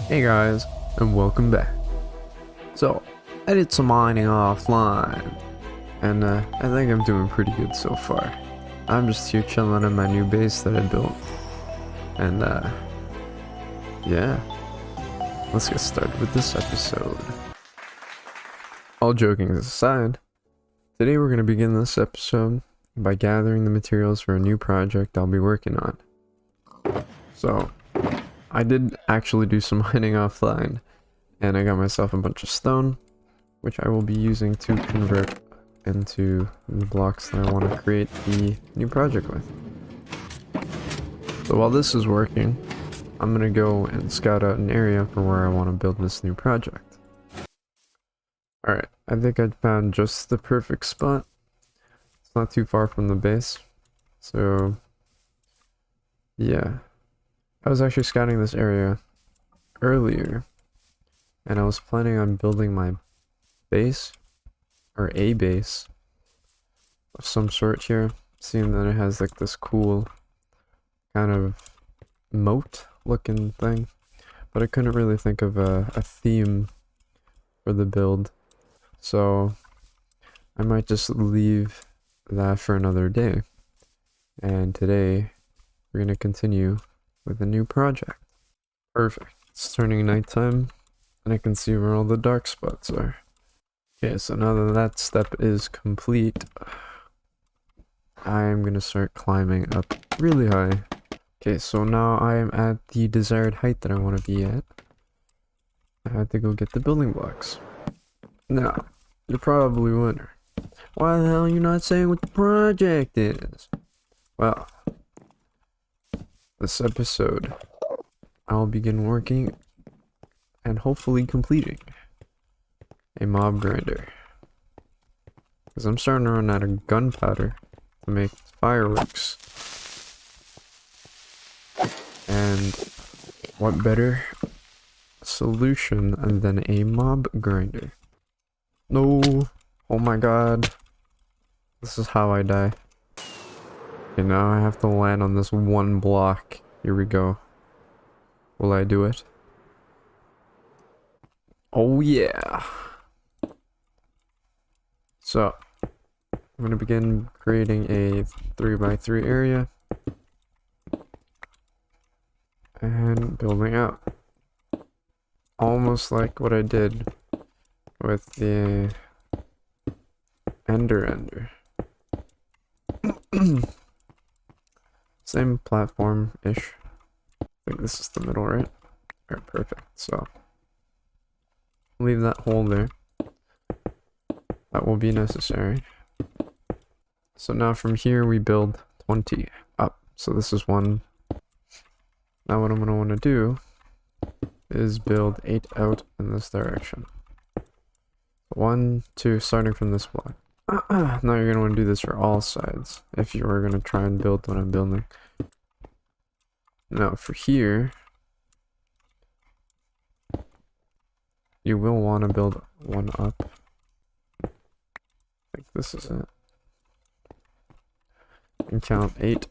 Hey guys, and welcome back. So, I did some mining offline, and I think I'm doing pretty good so far. I'm just here chilling in my new base that I built, and yeah, let's get started with this episode. All joking aside, today we're going to begin this episode by gathering the materials for a new project I'll be working on. So, I did actually do some mining offline, and I got myself a bunch of stone, which I will be using to convert into the blocks that I want to create the new project with. So while this is working, I'm going to go and scout out an area for where I want to build this new project. Alright, I think I found just the perfect spot. It's not too far from the base, so yeah. I was actually scouting this area earlier, and I was planning on building my base, or a base, of some sort here, seeing that it has like this cool kind of moat looking thing, but I couldn't really think of a theme for the build, so I might just leave that for another day, and today we're going to continue with a new project. Perfect. It's turning nighttime, and I can see where all the dark spots are. Okay, so now that that step is complete, I'm gonna start climbing up really high. Okay, so now I am at the desired height that I want to be at. I had to go get the building blocks. Now, you're probably wondering, why the hell are you not saying what the project is? Well, this episode, I'll begin working and hopefully completing a mob grinder, because I'm starting to run out of gunpowder to make fireworks, and what better solution than a mob grinder? No, oh my god, this is how I die. Okay, now I have to land on this one block. Here we go. Will I do it? Oh yeah. So, I'm gonna begin creating a 3x3 area and building out. Almost like what I did with the Ender. Same platform-ish. I think this is the middle, right? Alright, perfect. So, leave that hole there. That will be necessary. So now from here we build 20 up. So this is one. Now what I'm going to want to do is build 8 out in this direction. 1, 2, starting from this block. Now you're going to want to do this for all sides if you are going to try and build what I'm building. Now for here, you will want to build one up. I think this is it. And count 8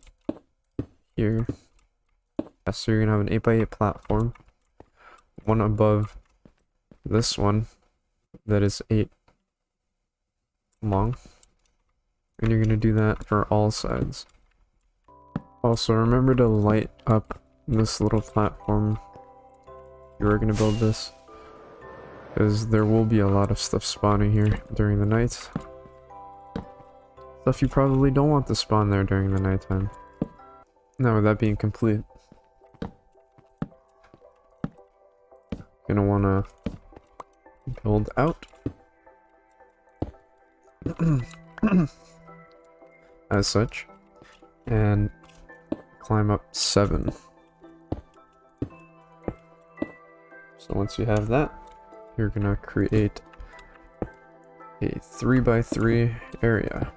here. So you're gonna have an 8x8 platform, one above this one that is 8 long, and you're gonna do that for all sides. Also, remember to light up this little platform if you are gonna build this, because there will be a lot of stuff spawning here during the night. Stuff you probably don't want to spawn there during the nighttime. Now with that being complete, gonna wanna build out as such, and climb up 7. So once you have that, you're gonna create a 3x3 area.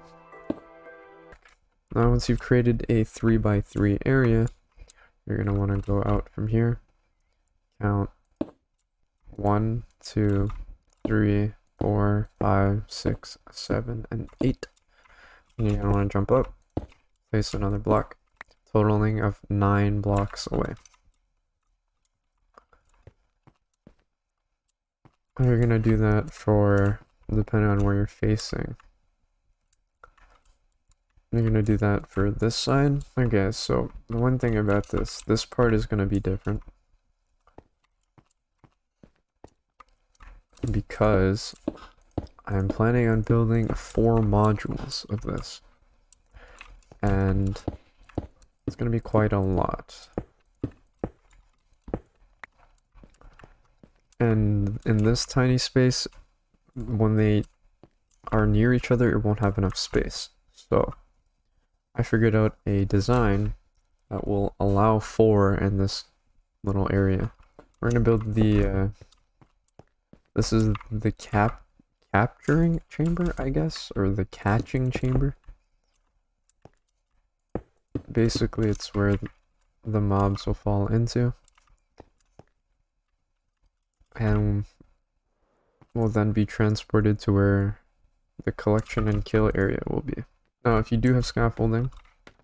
Now once you've created a 3x3 area, you're going to want to go out from here, count 1, 2, 3, 4, 5, 6, 7, and 8. And you're going to want to jump up, place another block, totaling of 9 blocks away. You're gonna do that for, depending on where you're facing. You're gonna do that for this side. Okay, so the one thing about this part is gonna be different. Because I'm planning on building 4 modules of this. And it's gonna be quite a lot. And in this tiny space, when they are near each other, it won't have enough space. So I figured out a design that will allow 4 in this little area. We're gonna build the this is the capturing chamber, I guess, or the catching chamber. Basically, it's where the mobs will fall into, and will then be transported to where the collection and kill area will be. Now, if you do have scaffolding,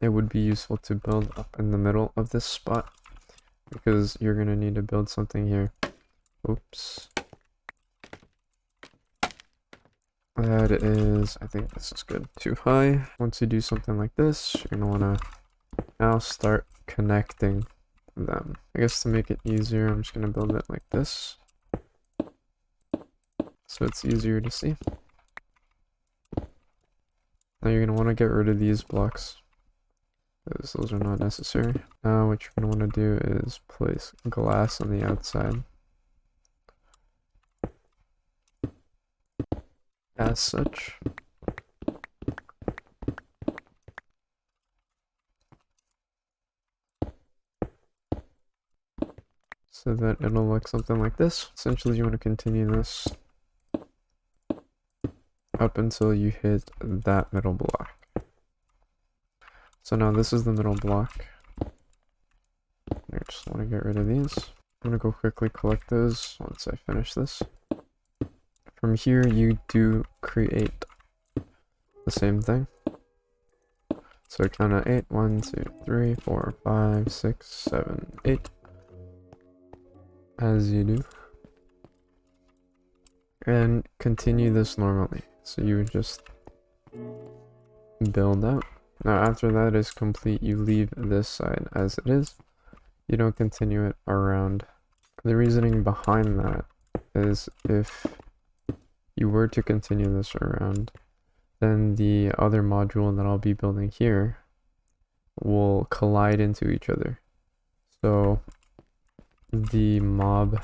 it would be useful to build up in the middle of this spot, because you're gonna need to build something here. Oops. That is, I think this is good. Too high. Once you do something like this, you're gonna wanna now start connecting them. I guess to make it easier, I'm just gonna build it like this, so it's easier to see. Now you're gonna wanna get rid of these blocks, because those are not necessary. Now what you're gonna wanna do is place glass on the outside. As such. So that it'll look something like this. Essentially, you want to continue this up until you hit that middle block. So now this is the middle block. I just want to get rid of these. I'm going to go quickly collect those once I finish this. From here, you do create the same thing. So count at 8. 1, 2, 3, 4, 5, 6, 7, 8. As you do. And continue this normally. So you would just build out. Now after that is complete, you leave this side as it is. You don't continue it around. The reasoning behind that is if you were to continue this around, then the other module that I'll be building here will collide into each other. So the mob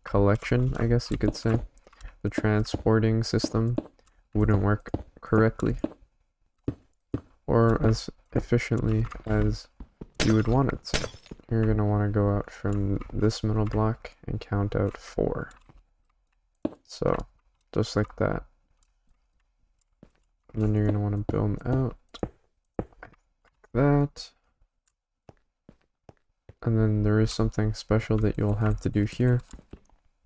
collection, I guess you could say, the transporting system wouldn't work correctly or as efficiently as you would want it to. You're going to want to go out from this middle block and count out 4. So just like that. And then you're going to want to build out like that. And then there is something special that you'll have to do here,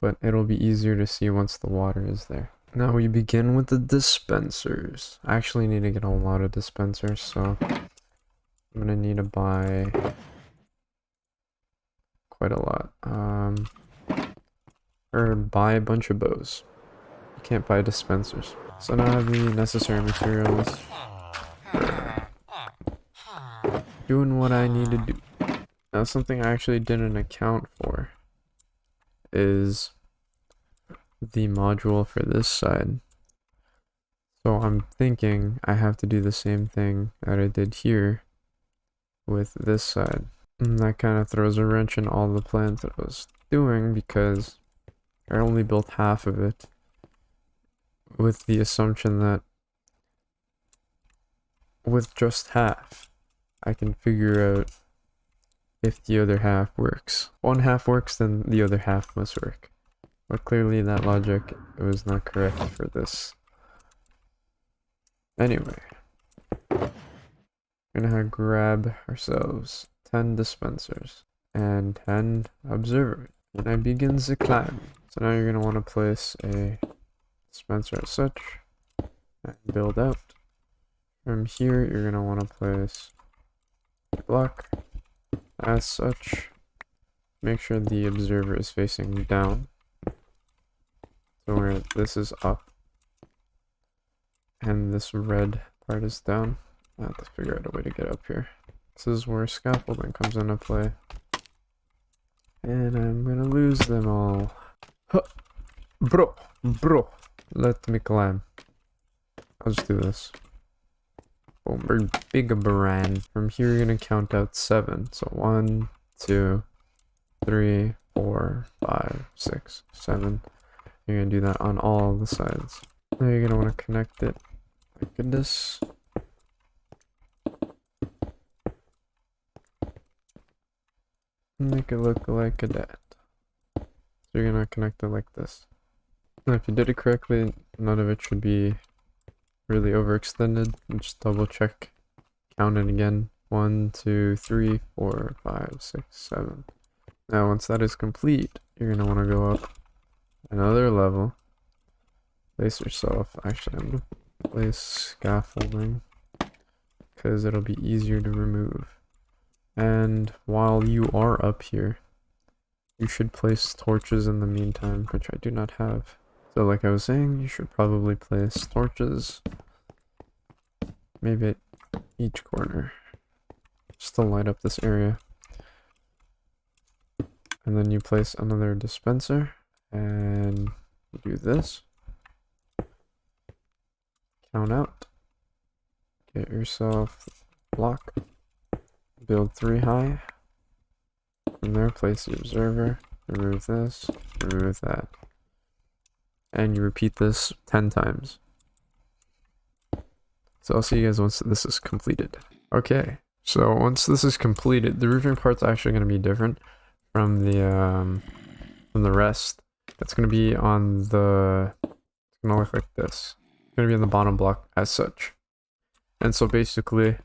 but it'll be easier to see once the water is there. Now we begin with the dispensers. I actually need to get a lot of dispensers, so I'm gonna need to buy quite a lot. Or buy a bunch of bows. You can't buy dispensers. So now I have the necessary materials for doing what I need to do. Now something I actually didn't account for is the module for this side. So I'm thinking I have to do the same thing that I did here with this side. And that kind of throws a wrench in all the plans that I was doing, because I only built half of it with the assumption that with just half I can figure out if the other half works. One half works, then the other half must work. But clearly that logic was not correct for this. Anyway, we're gonna grab ourselves 10 dispensers and 10 observers. And I begin the climb. So now you're gonna want to place a dispenser as such and build out. From here, you're gonna want to place a block as such. Make sure the observer is facing down So where this is up and this red part is down. I have to figure out a way to get up here. This is where scaffolding comes into play. And I'm gonna lose them all. Huh. Bro, let me climb. I'll just do this. Boom, big brand. From here, you're gonna count out 7. So 1, 2, 3, 4, 5, 6, 7. You're gonna do that on all the sides. Now you're gonna want to connect it like this. Make it look like a dad. So you're gonna connect it like this. Now if you did it correctly, none of it should be really overextended. Just double check, count it again. 1, 2, 3, 4, 5, 6, 7. Now once that is complete, you're gonna want to go up another level. Place yourself. Actually, I'm gonna place scaffolding because it'll be easier to remove. And while you are up here, you should place torches in the meantime, which I do not have. So like I was saying, you should probably place torches, maybe at each corner, just to light up this area. And then you place another dispenser, and do this. Count out. Get yourself a block. Build 3 high. From there, place the observer. Remove this. Remove that. And you repeat this 10 times. So I'll see you guys once this is completed. Okay, so once this is completed, the roofing part's actually going to be different from the rest. It's going to be on the... It's going to look like this. It's going to be on the bottom block as such. And so basically,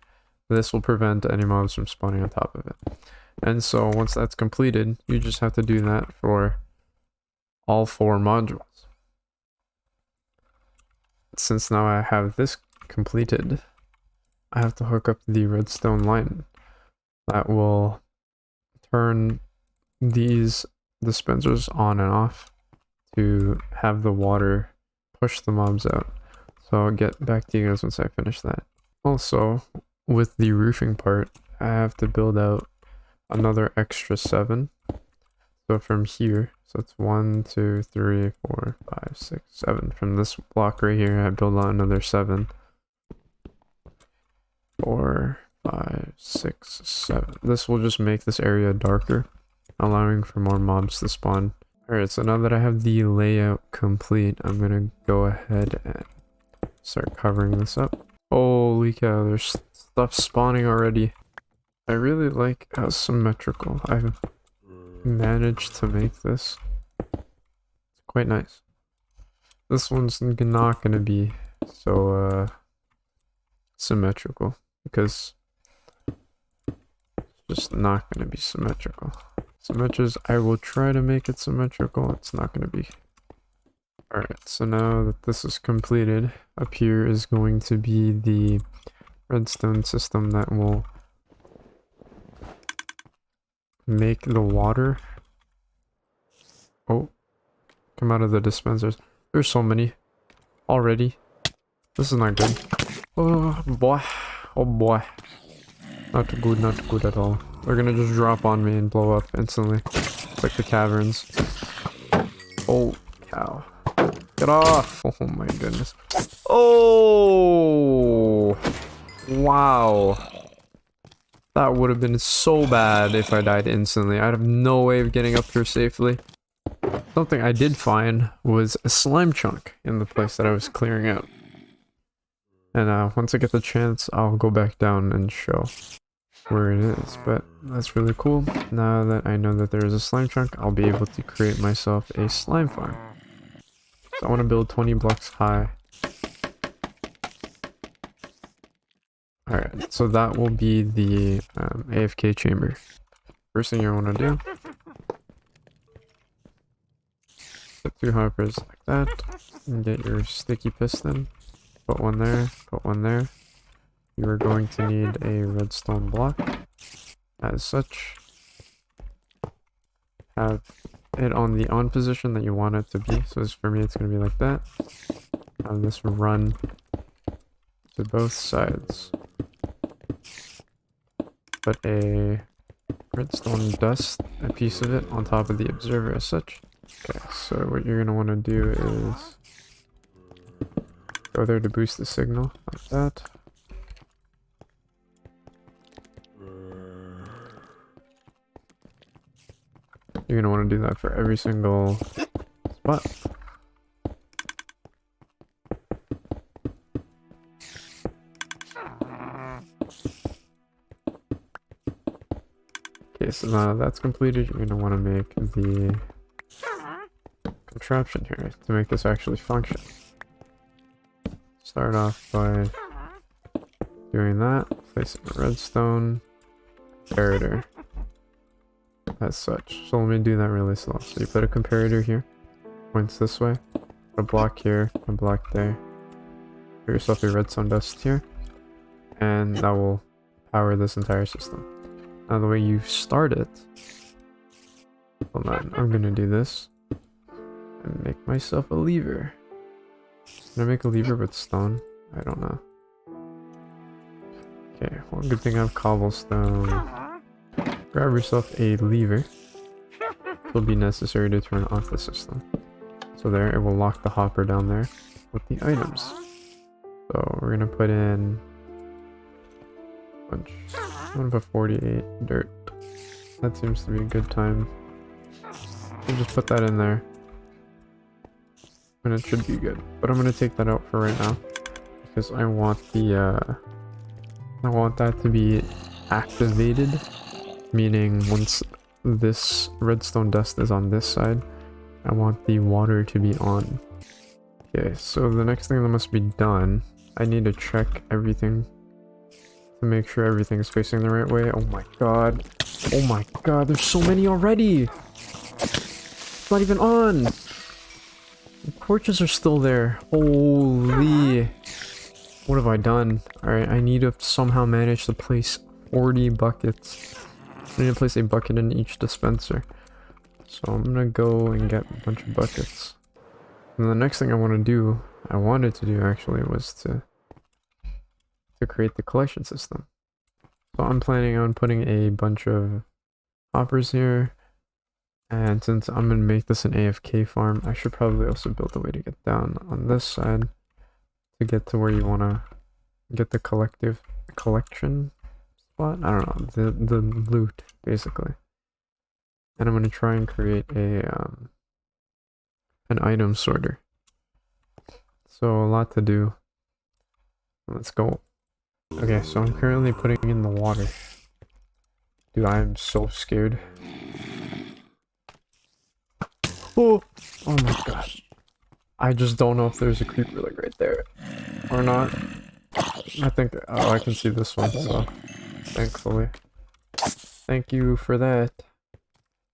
this will prevent any mobs from spawning on top of it. And so once that's completed, you just have to do that for all 4 modules. Since now I have this completed, I have to hook up the redstone line that will turn these dispensers on and off to have the water push the mobs out. So I'll get back to you guys once I finish that. Also, with the roofing part, I have to build out another extra 7. So from here, so it's 1, 2, 3, 4, 5, 6, 7. From this block right here, I build out another 7. 4, 5, 6, 7. This will just make this area darker, allowing for more mobs to spawn. Alright, so now that I have the layout complete, I'm gonna go ahead and start covering this up. Holy cow, there's stuff spawning already. I really like how symmetrical I've managed to make this. It's quite nice. This one's not gonna be so symmetrical because it's just not gonna be symmetrical. As much as I will try to make it symmetrical, it's not gonna be. Alright, so now that this is completed, up here is going to be the redstone system that will make the water come out of the dispensers. There's so many already. This is not good. Oh boy, oh boy. Not good at all. They're gonna just drop on me and blow up instantly, like the caverns. Oh cow. Get off! Oh my goodness. Oh! Wow. That would have been so bad if I died instantly. I'd have no way of getting up here safely. Something I did find was a slime chunk in the place that I was clearing out. And once I get the chance, I'll go back down and show where it is. But that's really cool. Now that I know that there is a slime chunk, I'll be able to create myself a slime farm. So I want to build 20 blocks high. Alright, so that will be the Afk Chamber. First thing you want to do, put 2 hoppers like that, and get your sticky piston. Put one there, put one there. You are going to need a redstone block. As such, have it on the on position that you want it to be. So for me, it's going to be like that. Have this run to both sides. Put a redstone dust, a piece of it, on top of the observer as such. Okay, so what you're going to want to do is go there to boost the signal, like that. You're going to want to do that for every single spot. Okay, so now that that's completed, you're going to want to make the contraption here to make this actually function. Start off by doing that, placing a redstone comparator as such. So let me do that really slow. So you put a comparator here, points this way, put a block here, a block there, put yourself a redstone dust here, and that will power this entire system. Now the way you start it, hold on, I'm gonna do this and make myself a lever. Can I make a lever with stone? I don't know. Okay, well, good thing I have cobblestone. Grab yourself a lever. It will be necessary to turn off the system. So there, it will lock the hopper down there with the items. So we're gonna put in a bunch. I'm gonna put 48 dirt. That seems to be a good time. We'll just put that in there. And it should be good. But I'm gonna take that out for right now. Because I want the I want that to be activated. Meaning once this redstone dust is on this side, I want the water to be on. Okay, so the next thing that must be done, I need to check everything to make sure everything is facing the right way. Oh my god. Oh my god, there's so many already! It's not even on! The torches are still there. Holy. What have I done? Alright, I need to somehow manage to place 40 buckets. I need to place a bucket in each dispenser. So I'm gonna go and get a bunch of buckets. And the next thing I wanted to do actually, was to create the collection system. So I'm planning on putting a bunch of hoppers here. And since I'm gonna make this an AFK farm, I should probably also build a way to get down on this side to get to where you wanna get the collection spot. I don't know, the loot basically. And I'm gonna try and create a an item sorter. So a lot to do. Let's go. Okay, so I'm currently putting in the water. Dude, I'm so scared. Oh my gosh. I just don't know if there's a creeper like right there or not. I think, oh, I can see this one, so thankfully. Thank you for that.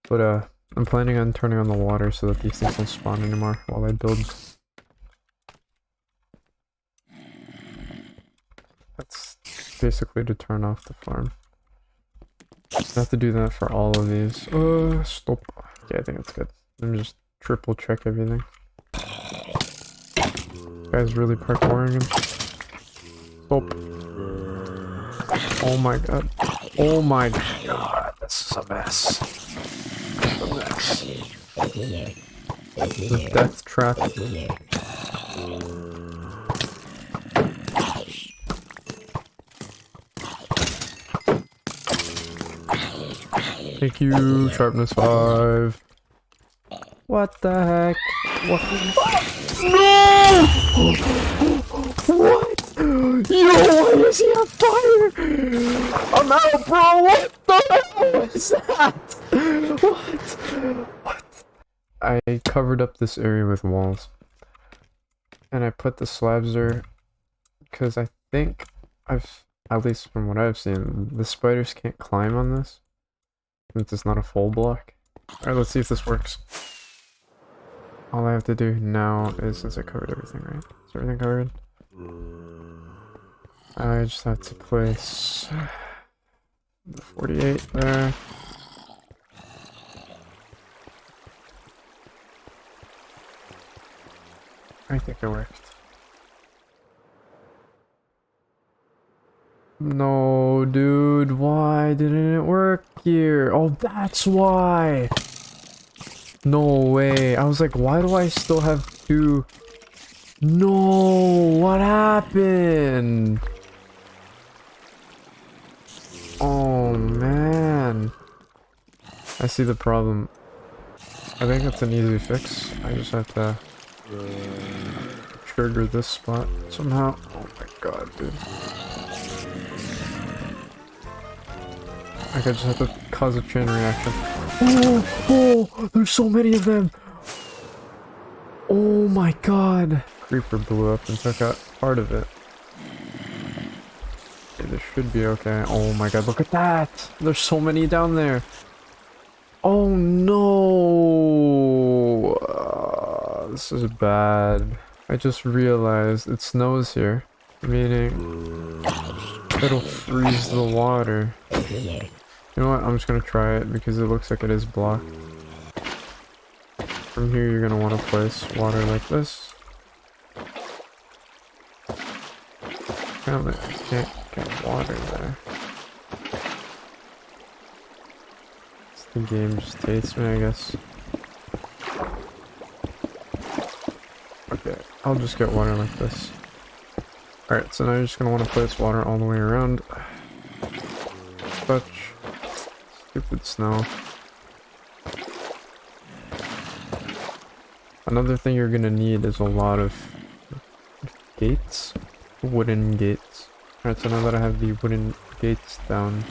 But I'm planning on turning on the water so that these things don't spawn anymore while I build. That's basically to turn off the farm. I have to do that for all of these. Stop. Yeah, I think it's good. Let me just triple check everything. This guy's really parkouring him. Stop. Oh my god. Oh my god. This is a mess. A mess. The death trap. Thank you, sharpness 5. What the heck? What? No! What? Yo, why is he on fire? I'm out, bro! What the hell is that? What? I covered up this area with walls. And I put the slabs there because I think at least from what I've seen, the spiders can't climb on this. Since it's not a full block. Alright, let's see if this works. All I have to do now is, since I covered everything, right? Is everything covered? I just have to place the 48 there. I think it worked. No, dude, why didn't it work here? Oh, that's why! No way. I was like, why do I still have two? No, what happened? Oh, man. I see the problem. I think that's an easy fix. I just have to trigger this spot somehow. Oh my god, dude. Like I just have to cause a chain reaction. Oh, there's so many of them. Oh my god. Creeper blew up and took out part of it. Okay, this should be okay. Oh my god, look at that. There's so many down there. Oh no. This is bad. I just realized it snows here, meaning it'll freeze the water. You know what? I'm just gonna try it because it looks like it is blocked. From here, you're gonna want to place water like this. Apparently, I can't get water there. The game just hates me, I guess. Okay, I'll just get water like this. Alright, so now you're just gonna want to place water all the way around. Such stupid snow. Another thing you're gonna need is a lot of gates. Wooden gates. Alright, so now that I have the wooden gates down,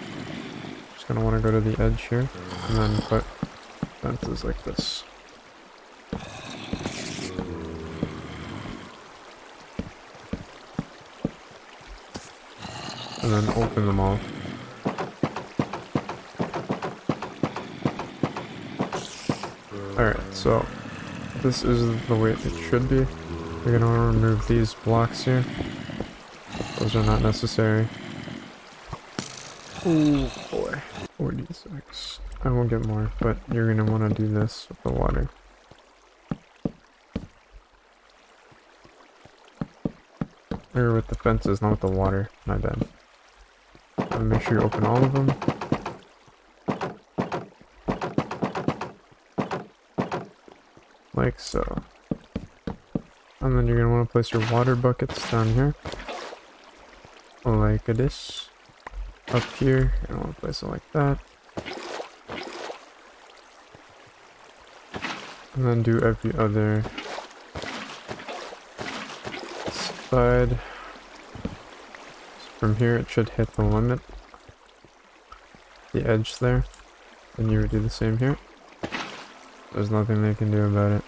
just gonna want to go to the edge here and then put fences like this. And then open them all. Alright, so this is the way it should be. We're gonna want to remove these blocks here. Those are not necessary. Oh boy. 46. I won't get more, but you're gonna want to do this with the water. Or with the fences, not with the water. My bad. Make sure you open all of them. Like so. And then you're gonna want to place your water buckets down here. Like this. Up here, you're gonna want to place it like that. And then do every other side. From here it should hit the limit. The edge there. And you would do the same here. There's nothing they can do about it.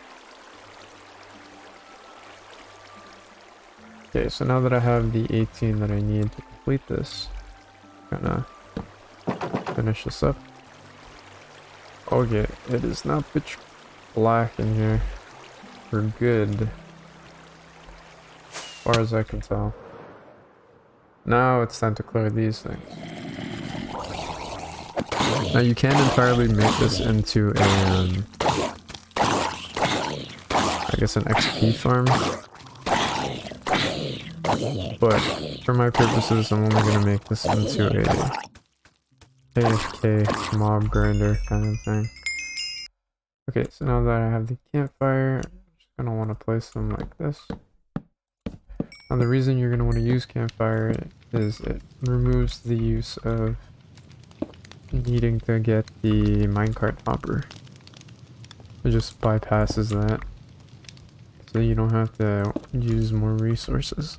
Okay, so now that I have the 18 that I need to complete this, I'm gonna finish this up. Okay, it is now pitch black in here. We're good. As far as I can tell. Now it's time to clear these things. Now you can entirely make this into a, I guess an XP farm. But for my purposes, I'm only going to make this into a AFK mob grinder kind of thing. Okay, so now that I have the campfire, I'm just going to want to place them like this. Now the reason you're going to want to use campfire is it removes the use of needing to get the minecart hopper. It just bypasses that. So you don't have to use more resources.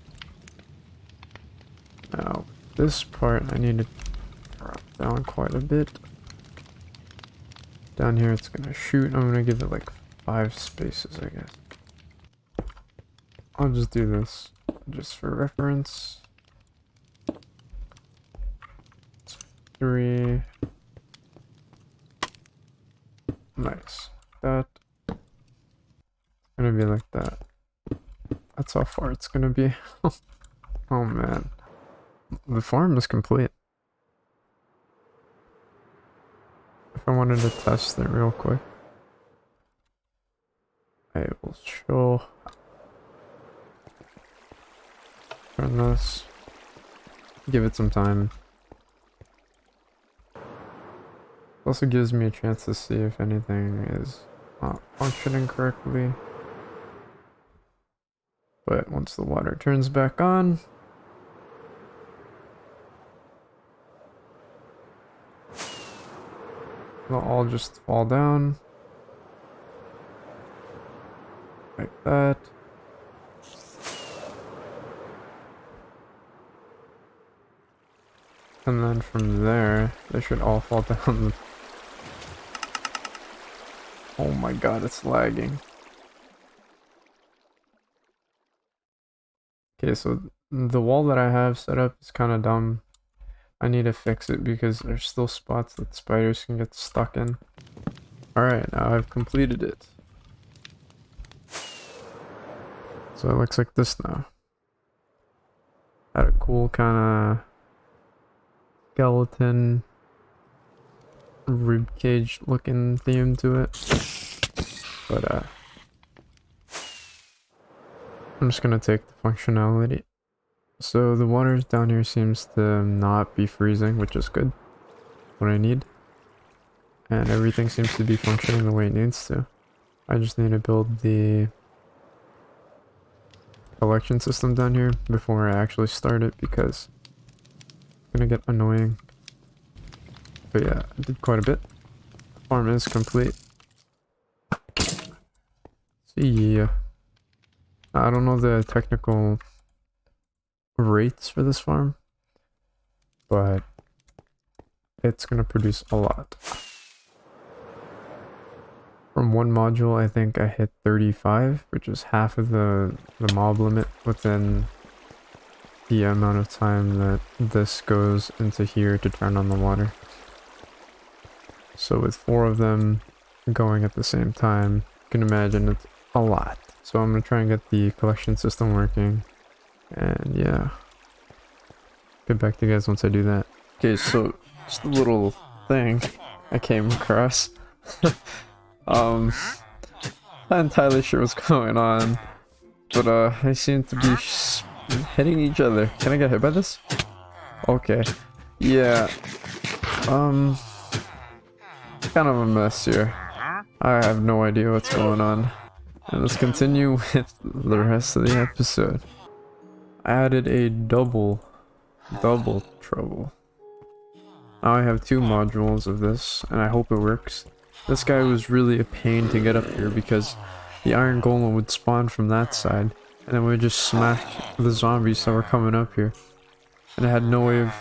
Now, this part I need to drop down quite a bit. Down here it's gonna shoot. I'm gonna give it like 5 spaces, I guess. I'll just do this just for reference. 3. Nice. That. It's gonna be like that. That's how far it's gonna be. Oh man. The farm is complete. If I wanted to test it real quick, I will show turn this. Give it some time. Also gives me a chance to see if anything is not functioning correctly. But once the water turns back on, they'll all just fall down. Like that. And then from there, they should all fall down. Oh my god, it's lagging. Okay, so the wall that I have set up is kind of dumb. I need to fix it because there's still spots that spiders can get stuck in. Alright, now I've completed it. So it looks like this now. Had a cool kind of skeleton ribcage looking theme to it. But I'm just gonna take the functionality. So the water down here seems to not be freezing, which is good. What I need. And everything seems to be functioning the way it needs to. I just need to build the collection system down here before I actually start it because it's gonna get annoying. But yeah, I did quite a bit. The farm is complete. See ya. I don't know the technical rates for this farm, but it's gonna produce a lot. From one module, I think I hit 35, which is half of the mob limit within the amount of time that this goes into here to turn on the water. So with 4 of them going at the same time, you can imagine it's a lot. So I'm gonna try and get the collection system working. And yeah, get back to you guys once I do that. Okay, so just a little thing I came across. Not entirely sure what's going on, but they seem to be hitting each other. Can I get hit by this? Okay, yeah. Kind of a mess here. I have no idea what's going on. And let's continue with the rest of the episode. I added a double trouble. Now I have 2 modules of this, and I hope it works. This guy was really a pain to get up here because the iron golem would spawn from that side, and then we would just smack the zombies that were coming up here. And I had no way of,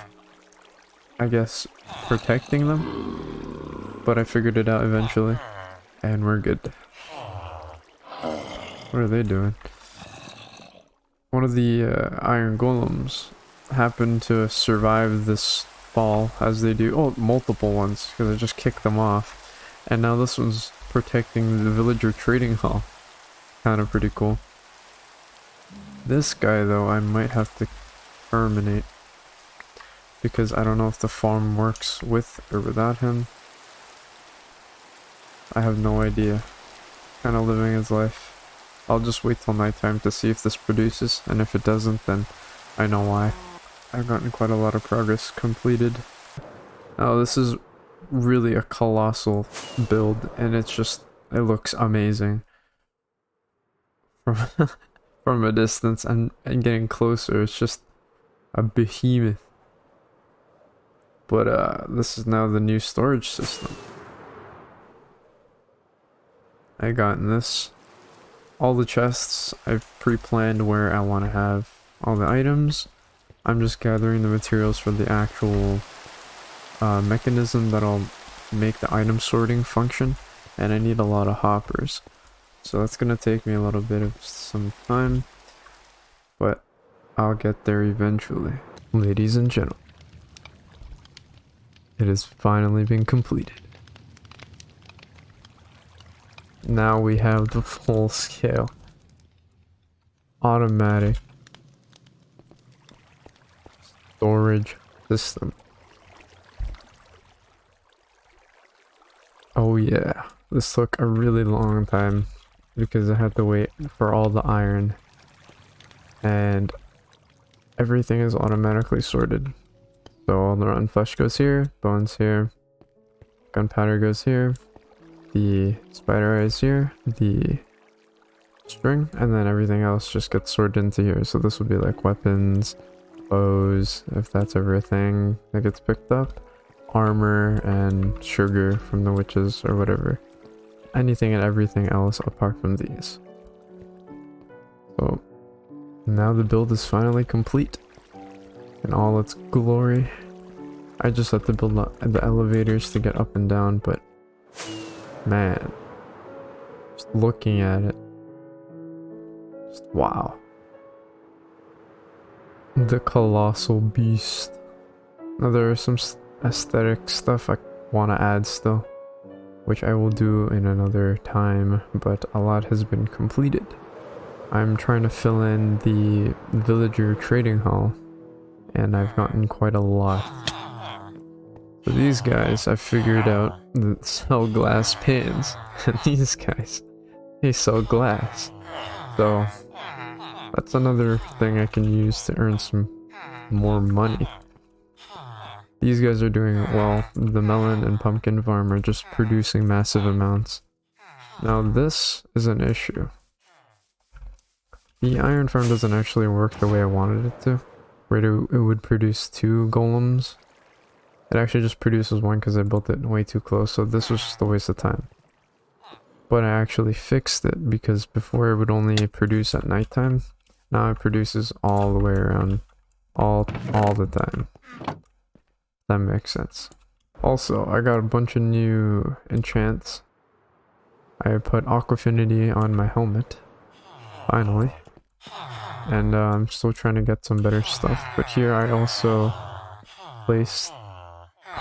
I guess, protecting them. But I figured it out eventually, and we're good. What are they doing? One of the iron golems happened to survive this fall, as they do. Oh, multiple ones, because I just kicked them off. And now this one's protecting the villager trading hall. Kind of pretty cool. This guy, though, I might have to terminate. Because I don't know if the farm works with or without him. I have no idea. Kind of living his life. I'll just wait till nighttime to see if this produces, and if it doesn't, then I know why. I've gotten quite a lot of progress completed. Now this is really a colossal build, and it looks amazing. From a distance, and getting closer, it's just a behemoth. But this is now the new storage system. I got in this. All the chests, I've pre-planned where I want to have all the items. I'm just gathering the materials for the actual mechanism that'll make the item sorting function, and I need a lot of hoppers. So that's gonna take me a little bit of some time, but I'll get there eventually. Ladies and gentlemen, it has finally been completed. Now we have the full scale automatic storage system. Oh yeah, this took a really long time because I had to wait for all the iron, and everything is automatically sorted. So all the rotten flesh goes here, bones here, gunpowder goes here, the spider eyes here, the string, and then everything else just gets sorted into here. So this would be like weapons, bows, if that's ever a thing that gets picked up, armor, and sugar from the witches or whatever. Anything and everything else apart from these. So now the build is finally complete in all its glory. I just have to build the elevators to get up and down, but man, just looking at it, just wow. The colossal beast. Now there are some aesthetic stuff I want to add still, which I will do in another time, but a lot has been completed. I'm trying to fill in the villager trading hall, and I've gotten quite a lot. So these guys I figured out that sell glass pans, and these guys, they sell glass. So that's another thing I can use to earn some more money. These guys are doing well. The melon and pumpkin farm are just producing massive amounts. Now this is an issue. The iron farm doesn't actually work the way I wanted it to, where it would produce 2 golems. It actually just produces 1 because I built it way too close, so this was just a waste of time. But I actually fixed it, because before it would only produce at nighttime. Now it produces all the way around, all the time. That makes sense. Also, I got a bunch of new enchants. I put Aquafinity on my helmet, finally. And I'm still trying to get some better stuff. But here I also placed,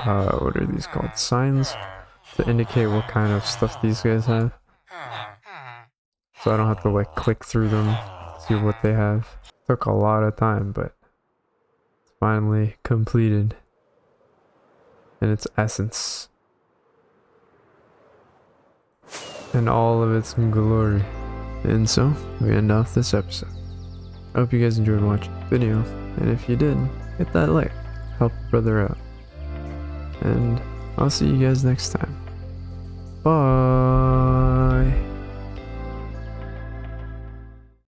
what are these called? Signs to indicate what kind of stuff these guys have. So I don't have to like click through them, see what they have. Took a lot of time, but it's finally completed in its essence. In all of its glory. And so, we end off this episode. I hope you guys enjoyed watching the video, and if you did, hit that like, help a brother out. And I'll see you guys next time. Bye!